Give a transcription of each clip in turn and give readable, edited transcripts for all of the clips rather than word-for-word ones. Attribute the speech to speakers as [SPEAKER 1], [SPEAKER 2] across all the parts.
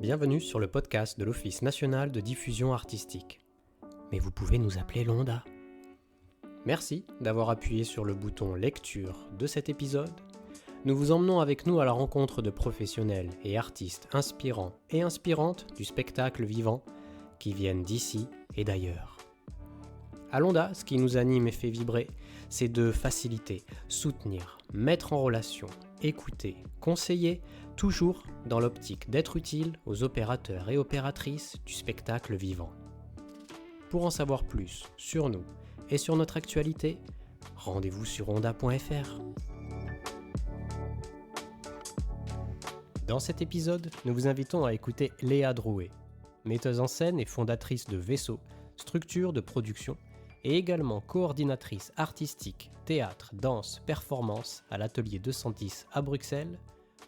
[SPEAKER 1] Bienvenue sur le podcast de l'Office national de diffusion artistique. Mais vous pouvez nous appeler Londa. Merci d'avoir appuyé sur le bouton lecture de cet épisode. Nous vous emmenons avec nous à la rencontre de professionnels et artistes inspirants et inspirantes du spectacle vivant qui viennent d'ici et d'ailleurs. À Londa, ce qui nous anime et fait vibrer, c'est de faciliter, soutenir, mettre en relation, écouter, conseiller, toujours dans l'optique d'être utile aux opérateurs et opératrices du spectacle vivant. Pour en savoir plus sur nous et sur notre actualité, rendez-vous sur onda.fr. Dans cet épisode, nous vous invitons à écouter Léa Drouet, metteuse en scène et fondatrice de Vaisseau, structure de production, et également coordinatrice artistique, théâtre, danse, performance à l'Atelier 210 à Bruxelles,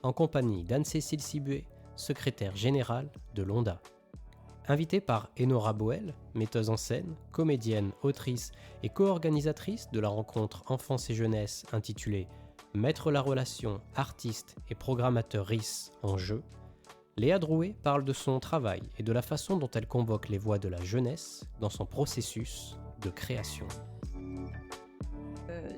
[SPEAKER 1] en compagnie d'Anne-Cécile Sibué, secrétaire générale de Londa. Invitée par Enora Boel, metteuse en scène, comédienne, autrice et co-organisatrice de la rencontre Enfance et Jeunesse intitulée « Mettre la relation artiste et programmateur RIS en jeu », Léa Drouet parle de son travail et de la façon dont elle convoque les voix de la jeunesse dans son processus de création.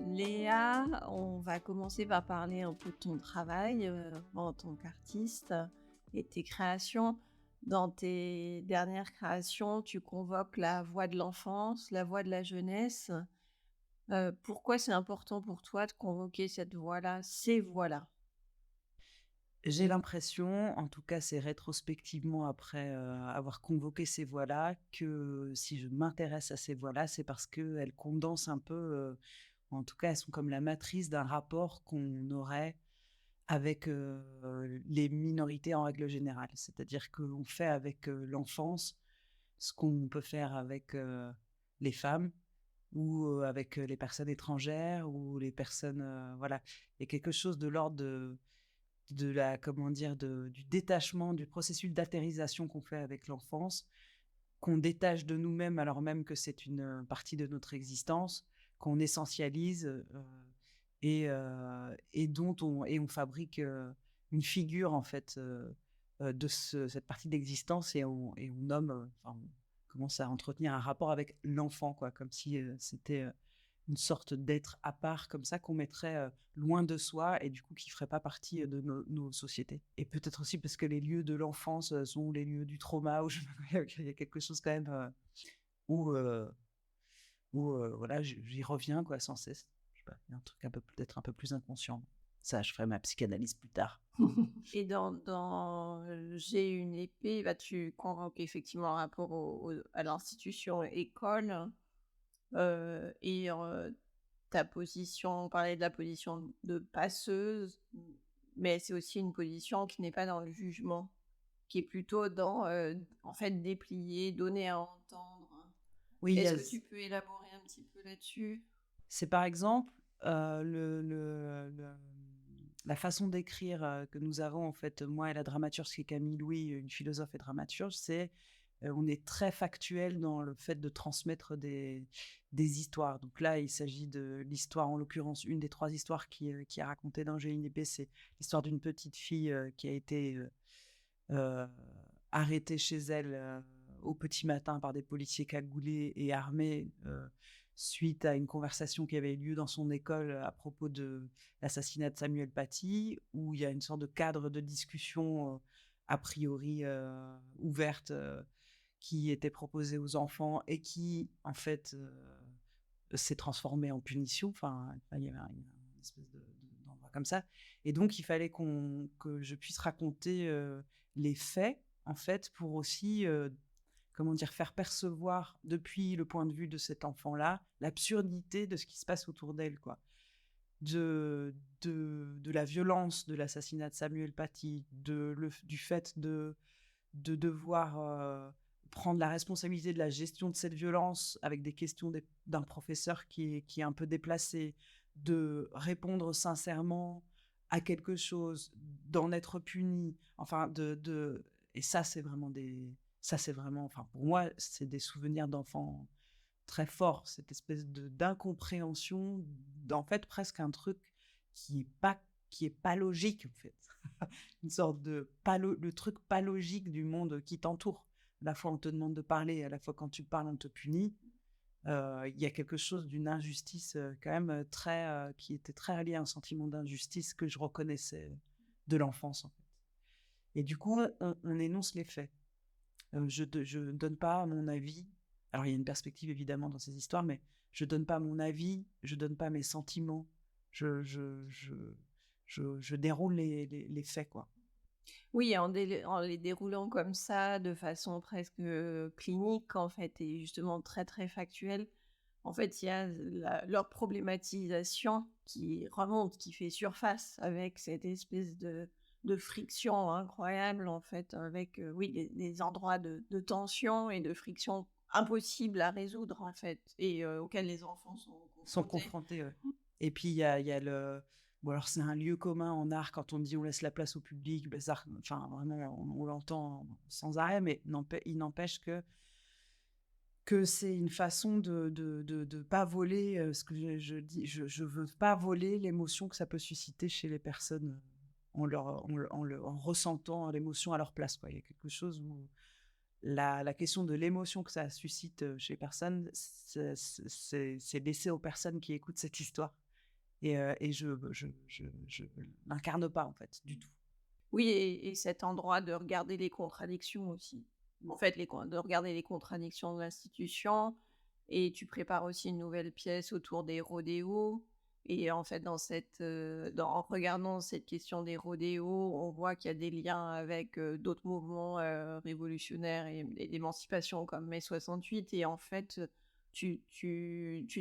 [SPEAKER 2] Léa, on va commencer par parler un peu de ton travail en tant qu'artiste et tes créations. Dans tes dernières créations, tu convoques la voix de l'enfance, la voix de la jeunesse. Pourquoi c'est important pour toi de convoquer cette voix-là, ces voix-là ?
[SPEAKER 3] J'ai l'impression, en tout cas c'est rétrospectivement après avoir convoqué ces voix-là, que si je m'intéresse à ces voix-là, c'est parce qu'elles condensent un peu, en tout cas elles sont comme la matrice d'un rapport qu'on aurait avec les minorités en règle générale. C'est-à-dire qu'on fait avec l'enfance ce qu'on peut faire avec les femmes ou avec les personnes étrangères ou les personnes... voilà. Il y a quelque chose de l'ordre de la, comment dire, du détachement, du processus d'atterrisation qu'on fait avec l'enfance, qu'on détache de nous-mêmes alors même que c'est une partie de notre existence, qu'on essentialise et dont on fabrique une figure en fait de cette partie d'existence et on nomme, on commence à entretenir un rapport avec l'enfant, quoi, comme si c'était une sorte d'être à part comme ça qu'on mettrait loin de soi et du coup qui ferait pas partie de nos sociétés. Et peut-être aussi parce que les lieux de l'enfance sont les lieux du trauma où il y a quelque chose quand même où voilà, j'y reviens quoi sans cesse. Je sais pas, il y a un truc peut-être un peu plus inconscient. Ça, je ferai ma psychanalyse plus tard.
[SPEAKER 2] Et dans J'ai une épée, tu convoques effectivement un rapport à l'institution école et ta position, on parlait de la position de passeuse, mais c'est aussi une position qui n'est pas dans le jugement, qui est plutôt dans, en fait, déplier, donner à entendre.
[SPEAKER 3] Oui,
[SPEAKER 2] Est-ce que tu peux élaborer un petit peu là-dessus ?
[SPEAKER 3] C'est par exemple la façon d'écrire que nous avons, en fait, moi et la dramaturge qui est Camille Louis, une philosophe et dramaturge, c'est on est très factuel dans le fait de transmettre des histoires. Donc là, il s'agit de l'histoire, en l'occurrence, une des 3 histoires qui est racontée dans J'ai une épée, c'est l'histoire d'une petite fille qui a été arrêtée chez elle au petit matin par des policiers cagoulés et armés suite à une conversation qui avait eu lieu dans son école à propos de l'assassinat de Samuel Paty, où il y a une sorte de cadre de discussion a priori ouverte qui était proposée aux enfants et qui, en fait, s'est transformée en punition. Enfin, il y avait une espèce d'endroit comme ça. Et donc, il fallait que je puisse raconter les faits, en fait, pour aussi... comment dire, faire percevoir depuis le point de vue de cet enfant-là l'absurdité de ce qui se passe autour d'elle, quoi. De la violence de l'assassinat de Samuel Paty, du fait de devoir prendre la responsabilité de la gestion de cette violence avec des questions d'un professeur qui est un peu déplacé, de répondre sincèrement à quelque chose, d'en être puni, enfin, et ça, c'est vraiment enfin, pour moi, c'est des souvenirs d'enfants très forts, cette espèce d'incompréhension, en fait, presque un truc qui est pas qui est pas logique en fait. Une sorte de le truc pas logique du monde qui t'entoure. À la fois on te demande de parler, à la fois quand tu parles on te punit. Il y a quelque chose d'une injustice quand même qui était très lié à un sentiment d'injustice que je reconnaissais de l'enfance en fait. Et du coup on énonce les faits. Je ne donne pas mon avis. Alors il y a une perspective évidemment dans ces histoires, mais je donne pas mon avis, je donne pas mes sentiments. Je déroule les faits, quoi.
[SPEAKER 2] Oui, en les déroulant comme ça, de façon presque clinique, en fait, et justement très, très factuelle, en fait, il y a leur problématisation qui remonte, qui fait surface avec cette espèce de friction incroyable, en fait, avec oui, des endroits de tension et de friction impossibles à résoudre, en fait, et auxquels les enfants sont
[SPEAKER 3] Sont
[SPEAKER 2] confrontés.
[SPEAKER 3] confrontés, ouais. Et puis il y a le bon alors c'est un lieu commun en art quand on dit: «On laisse la place au public», bah ça enfin vraiment on l'entend sans arrêt, mais il n'empêche que c'est une façon de pas voler, ce que je dis, je veux pas voler l'émotion que ça peut susciter chez les personnes, en ressentant l'émotion à leur place, quoi. Il y a quelque chose où la question de l'émotion que ça suscite, chez les personnes, c'est laissé aux personnes qui écoutent cette histoire et je l'incarne pas, en fait, du tout.
[SPEAKER 2] Oui, et cet endroit de regarder les contradictions aussi. En fait, de regarder les contradictions de l'institution, et tu prépares aussi une nouvelle pièce autour des rodéos. Et en fait, en regardant cette question des rodéos, on voit qu'il y a des liens avec d'autres mouvements révolutionnaires et d'émancipation comme mai 68. Et en fait, tu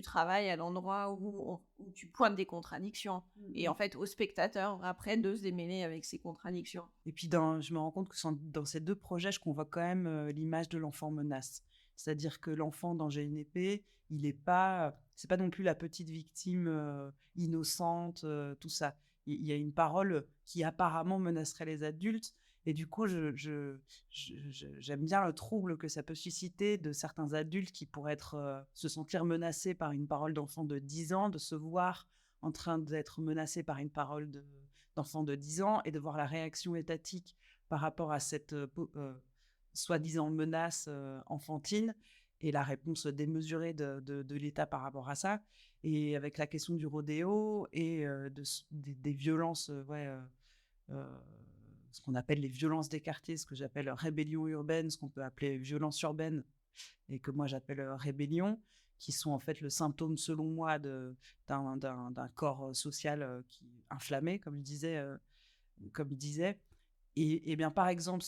[SPEAKER 2] travailles à l'endroit où tu pointes des contradictions. Et en fait, au spectateur, après, de se démêler avec ces contradictions.
[SPEAKER 3] Et puis je me rends compte que dans ces 2 projets, je convoque quand même, l'image de l'enfant menace. C'est-à-dire que l'enfant dans J'ai une épée, il est pas, c'est pas non plus la petite victime, innocente, tout ça. Il y a une parole qui apparemment menacerait les adultes et du coup j'aime bien le trouble que ça peut susciter de certains adultes qui pourraient se sentir menacés par une parole d'enfant de 10 ans, de se voir en train d'être menacés par une parole d'enfant de 10 ans et de voir la réaction étatique par rapport à cette soi-disant menace enfantine et la réponse démesurée de l'État par rapport à ça. Et avec la question du rodéo et des violences, ce qu'on appelle les violences des quartiers, ce que j'appelle rébellion urbaine, ce qu'on peut appeler violence urbaine et que moi j'appelle rébellion, qui sont en fait le symptôme, selon moi, d'un corps social qui inflammé, comme il disait. Et bien, par exemple,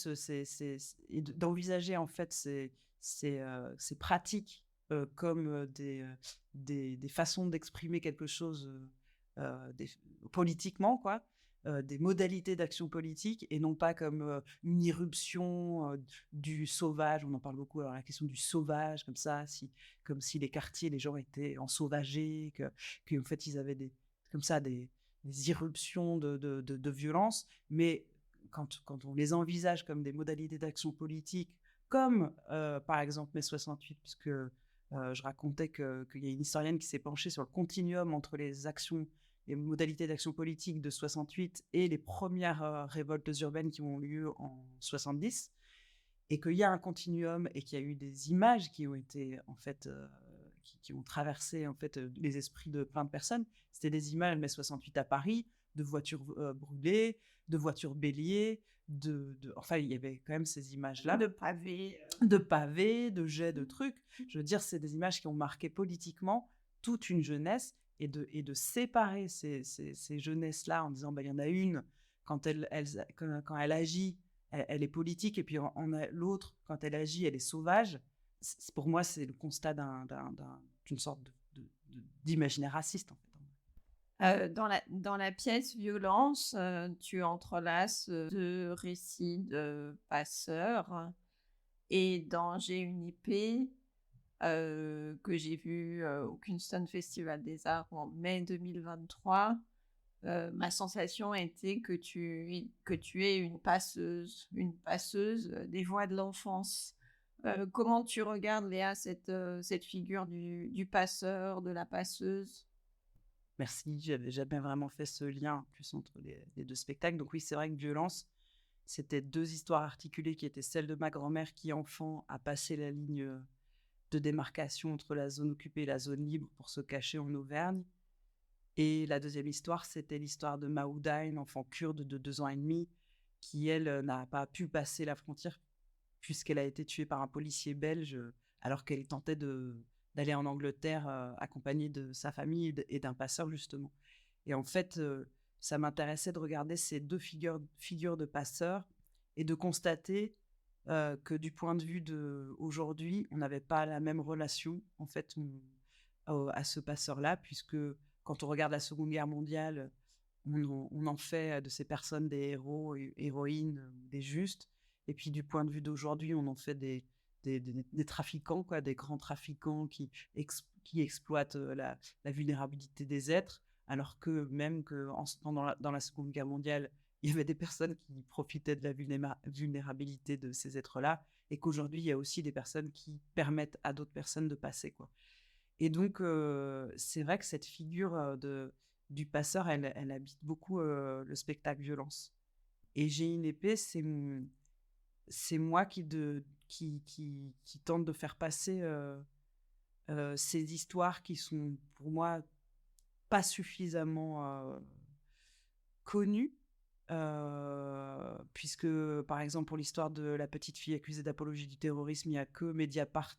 [SPEAKER 3] d'envisager en fait ces pratiques comme des façons d'exprimer quelque chose politiquement, quoi, des modalités d'action politique et non pas comme une irruption du sauvage. On en parle beaucoup, alors la question du sauvage, comme si les quartiers, les gens étaient ensauvagés, qu'en fait ils avaient comme ça des irruptions de violence, mais quand on les envisage comme des modalités d'action politique, comme par exemple mai 68, puisque je racontais qu'il y a une historienne qui s'est penchée sur le continuum entre les actions, les modalités d'action politique de 68 et les premières révoltes urbaines qui ont eu lieu en 70, et qu'il y a un continuum et qu'il y a eu des images qui ont été en fait qui ont traversé en fait les esprits de plein de personnes. C'était des images mai 68 à Paris, de voitures brûlées, de voitures béliers, enfin il y avait quand même ces images-là.
[SPEAKER 2] De pavés.
[SPEAKER 3] De pavés, de jets de trucs. Je veux dire, c'est des images qui ont marqué politiquement toute une jeunesse et de séparer ces jeunesses-là en disant, bah, il y en a une, quand quand elle agit, elle est politique, et puis on a l'autre, quand elle agit, elle est sauvage. Pour moi, c'est le constat d'une sorte d'imaginaire raciste, en fait.
[SPEAKER 2] Dans la pièce Violence, tu entrelaces 2 récits de passeurs. Et dans J'ai une épée, que j'ai vu au Kingston Festival des Arts en mai 2023, ma sensation était que tu es une passeuse des voix de l'enfance. Comment tu regardes, Léa, cette figure du passeur, de la passeuse?
[SPEAKER 3] Merci, j'avais jamais vraiment fait ce lien en plus entre les 2 spectacles. Donc oui, c'est vrai que Violence, c'était 2 histoires articulées qui étaient celles de ma grand-mère qui, enfant, a passé la ligne, de démarcation entre la zone occupée et la zone libre pour se cacher en Auvergne. Et la deuxième histoire, c'était l'histoire de Maouda, une enfant kurde de 2 ans et demi qui, elle, n'a pas pu passer la frontière puisqu'elle a été tuée par un policier belge, alors qu'elle tentait d'aller en Angleterre, accompagnée de sa famille et d'un passeur justement. Et en fait, ça m'intéressait de regarder ces 2 figures de passeurs et de constater, que du point de vue d'aujourd'hui, on n'avait pas la même relation en fait, à ce passeur-là, puisque quand on regarde la Seconde Guerre mondiale, on en fait de ces personnes des héros et héroïnes, des justes. Et puis du point de vue d'aujourd'hui, on en fait des trafiquants, quoi, des grands trafiquants qui exploitent la vulnérabilité des êtres, alors que même dans la Seconde Guerre mondiale, il y avait des personnes qui profitaient de la vulnérabilité de ces êtres-là, et qu'aujourd'hui, il y a aussi des personnes qui permettent à d'autres personnes de passer, quoi. Et donc, c'est vrai que cette figure du passeur, elle habite beaucoup le spectacle Violence. Et J'ai une épée, c'est moi qui tente de faire passer ces histoires qui sont pour moi pas suffisamment connues. Puisque, par exemple, pour l'histoire de la petite fille accusée d'apologie du terrorisme, il n'y a que Mediapart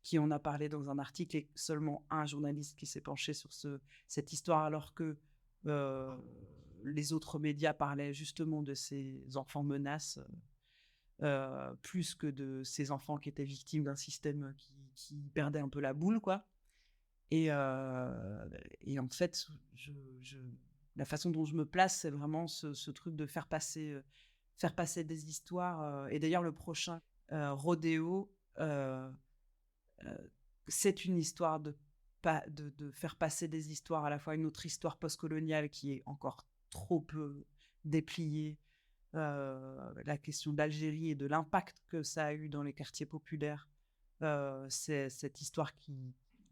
[SPEAKER 3] qui en a parlé dans un article et seulement un journaliste qui s'est penché sur cette histoire, alors que euh, les autres médias parlaient justement de ces enfants menaces, plus que de ces enfants qui étaient victimes d'un système qui perdait un peu la boule, quoi. Et en fait, la façon dont je me place, c'est vraiment ce truc de faire passer des histoires. Et d'ailleurs, le prochain Rodéo, c'est une histoire de faire passer des histoires, à la fois une autre histoire postcoloniale qui est encore trop peu dépliée, la question d'Algérie et de l'impact que ça a eu dans les quartiers populaires. C'est cette histoire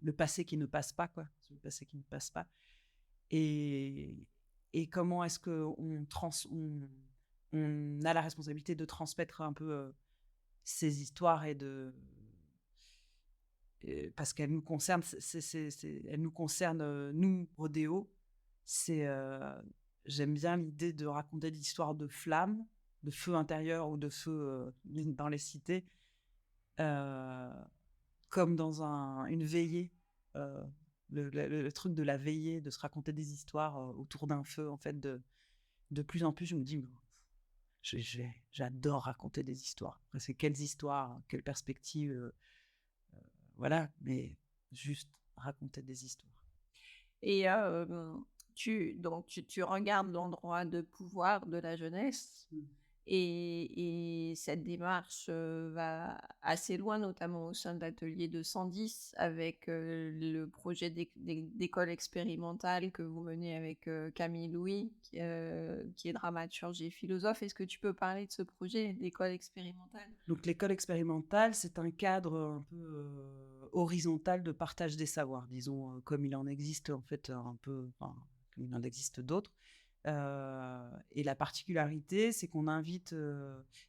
[SPEAKER 3] le passé qui ne passe pas, quoi. Le passé qui ne passe pas. Et, et comment est-ce on a la responsabilité de transmettre un peu ces histoires parce qu'elles nous concernent, elles nous concernent, nous, Rodéo. J'aime bien l'idée de raconter des histoires de flammes, de feu intérieur ou de feu dans les cités, comme dans une veillée, euh, le truc de la veillée, de se raconter des histoires autour d'un feu. En fait, de plus en plus, je me dis, j'adore raconter des histoires. Après, c'est quelles histoires, quelles perspectives, voilà, mais juste raconter des histoires.
[SPEAKER 2] Et tu regardes l'endroit de pouvoir de la jeunesse. Et cette démarche va assez loin, notamment au sein de l'atelier de 110, avec le projet d'école expérimentale que vous menez avec Camille Louis, qui est dramaturge et philosophe. Est-ce que tu peux parler de ce projet d'école expérimentale ?
[SPEAKER 3] Donc l'école expérimentale, c'est un cadre un peu horizontal de partage des savoirs, disons, comme il en existe en fait comme il en existe d'autres. Et la particularité, c'est qu'on invite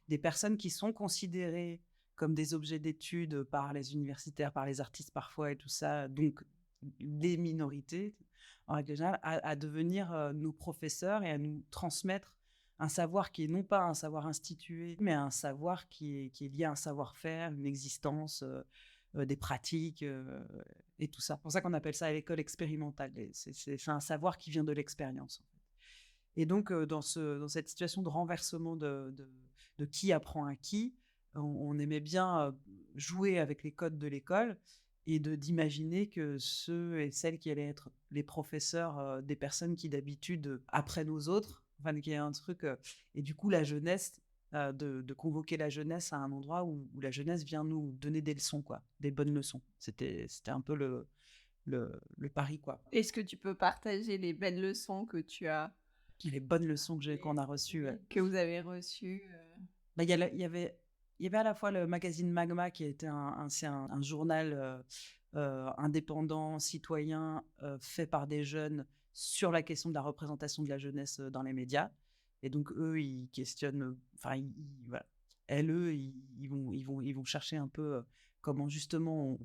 [SPEAKER 3] des personnes qui sont considérées comme des objets d'étude par les universitaires, par les artistes parfois et tout ça, donc des minorités en règle générale, à devenir nos professeurs et à nous transmettre un savoir qui est non pas un savoir institué, mais un savoir qui est lié à un savoir-faire, une existence, des pratiques et tout ça. C'est pour ça qu'on appelle ça l'école expérimentale. C'est un savoir qui vient de l'expérience. Et donc, dans cette situation de renversement de qui apprend à qui, on aimait bien jouer avec les codes de l'école et d'imaginer que ceux et celles qui allaient être les professeurs des personnes qui d'habitude apprennent aux autres, enfin, qu'il y a un truc, et du coup la jeunesse, de convoquer la jeunesse à un endroit où la jeunesse vient nous donner des leçons, quoi, des bonnes leçons. C'était un peu le pari, quoi.
[SPEAKER 2] Est-ce que tu peux partager les belles leçons que tu as
[SPEAKER 3] Les bonnes leçons qu'on a reçues.
[SPEAKER 2] Que vous avez reçues
[SPEAKER 3] Bah, il y avait à la fois le magazine Magma qui était un journal indépendant, citoyen, fait par des jeunes sur la question de la représentation de la jeunesse dans les médias. Et donc, eux, ils questionnent, enfin, voilà. Ils vont chercher un peu comment justement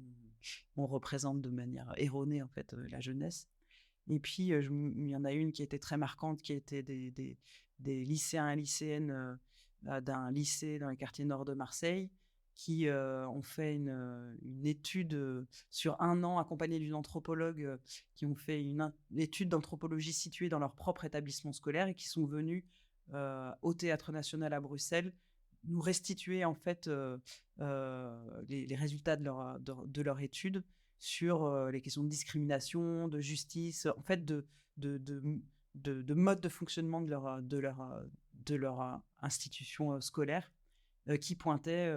[SPEAKER 3] on représente de manière erronée, en fait, la jeunesse. Et puis, il y en a une qui était très marquante, qui était des lycéens et lycéennes d'un lycée dans les quartiers nord de Marseille, qui ont fait une étude sur 1 an, accompagnés d'une anthropologue, qui ont fait une étude d'anthropologie située dans leur propre établissement scolaire et qui sont venus au Théâtre National à Bruxelles nous restituer en fait les résultats de leur étude sur les questions de discrimination, de justice, en fait de mode de fonctionnement de leur institution scolaire qui pointait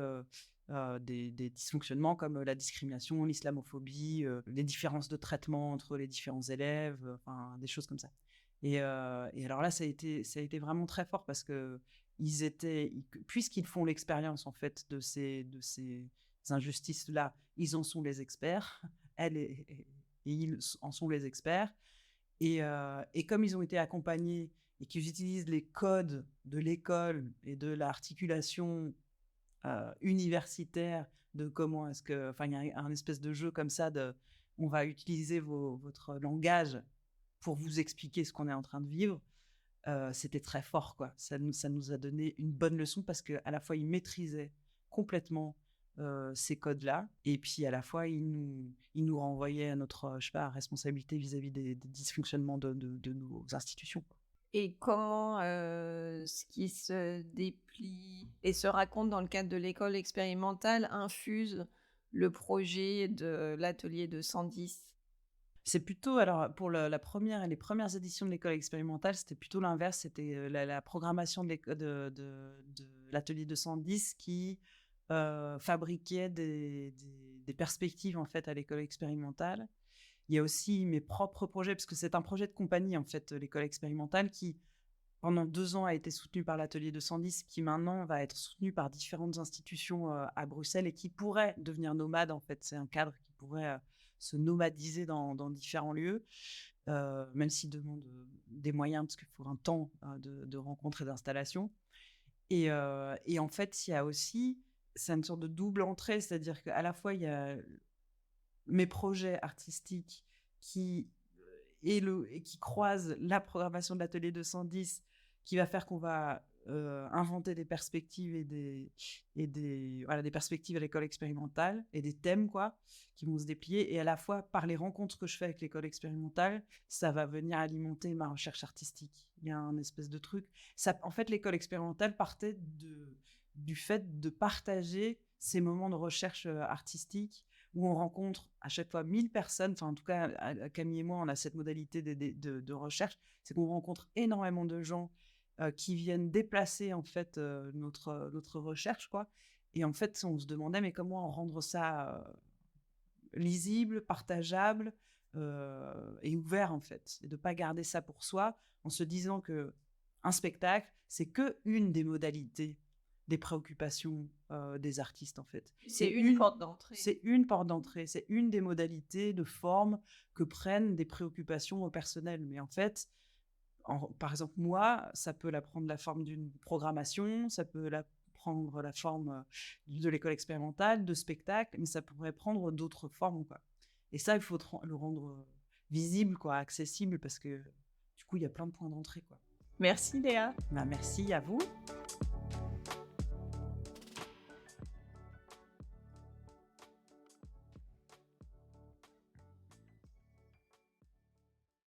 [SPEAKER 3] des dysfonctionnements comme la discrimination, l'islamophobie, les différences de traitement entre les différents élèves, enfin des choses comme ça. Et alors là, ça a été vraiment très fort parce que puisqu'ils font l'expérience en fait de ces injustices-là, ils en sont les experts, et ils en sont les experts. Et comme ils ont été accompagnés et qu'ils utilisent les codes de l'école et de l'articulation universitaire, de comment est-ce que, enfin, il y a un espèce de jeu comme ça on va utiliser votre langage pour vous expliquer ce qu'on est en train de vivre. C'était très fort, quoi. Ça nous a donné une bonne leçon parce qu'à la fois, ils maîtrisaient complètement ces codes-là et puis à la fois, ils nous renvoyaient à notre, je sais pas, responsabilité vis-à-vis des dysfonctionnements de nos institutions.
[SPEAKER 2] Et comment ce qui se déplie et se raconte dans le cadre de l'école expérimentale infuse le projet de l'atelier de 110?
[SPEAKER 3] C'est plutôt, alors pour la première et les premières éditions de l'école expérimentale, c'était plutôt l'inverse. C'était la programmation de l'atelier 210 qui fabriquait des perspectives en fait à l'école expérimentale. Il y a aussi mes propres projets, parce que c'est un projet de compagnie en fait, l'école expérimentale, qui pendant 2 ans a été soutenu par l'atelier 210, qui maintenant va être soutenu par différentes institutions à Bruxelles et qui pourrait devenir nomade en fait. C'est un cadre qui pourrait se nomadiser dans différents lieux, même s'il demande des moyens, parce qu'il faut un temps de rencontre et d'installation. Et en fait, il y a aussi, c'est une sorte de double entrée, c'est-à-dire qu'à la fois, il y a mes projets artistiques qui croisent la programmation de l'atelier 210, qui va faire qu'on va inventer des perspectives voilà, des perspectives à l'école expérimentale et des thèmes quoi qui vont se déplier, et à la fois par les rencontres que je fais avec l'école expérimentale, ça va venir alimenter ma recherche artistique. Il y a un espèce de truc. Ça, en fait, l'école expérimentale partait du fait de partager ces moments de recherche artistique où on rencontre à chaque fois 1000 personnes, enfin en tout cas Camille et moi on a cette modalité de recherche, c'est qu'on rencontre énormément de gens qui viennent déplacer en fait notre recherche quoi, et en fait on se demandait mais comment rendre ça lisible, partageable et ouvert en fait, et de pas garder ça pour soi en se disant que un spectacle c'est que une des modalités des préoccupations des artistes en fait.
[SPEAKER 2] C'est une porte d'entrée.
[SPEAKER 3] C'est une porte d'entrée, c'est une des modalités de forme que prennent des préoccupations personnelles. Mais en fait, par exemple moi, ça peut prendre la forme d'une programmation, ça peut prendre la forme de l'école expérimentale, de spectacle, mais ça pourrait prendre d'autres formes quoi. Et ça, il faut le rendre visible quoi, accessible, parce que du coup, il y a plein de points d'entrée quoi.
[SPEAKER 2] Merci Léa.
[SPEAKER 3] Merci à vous.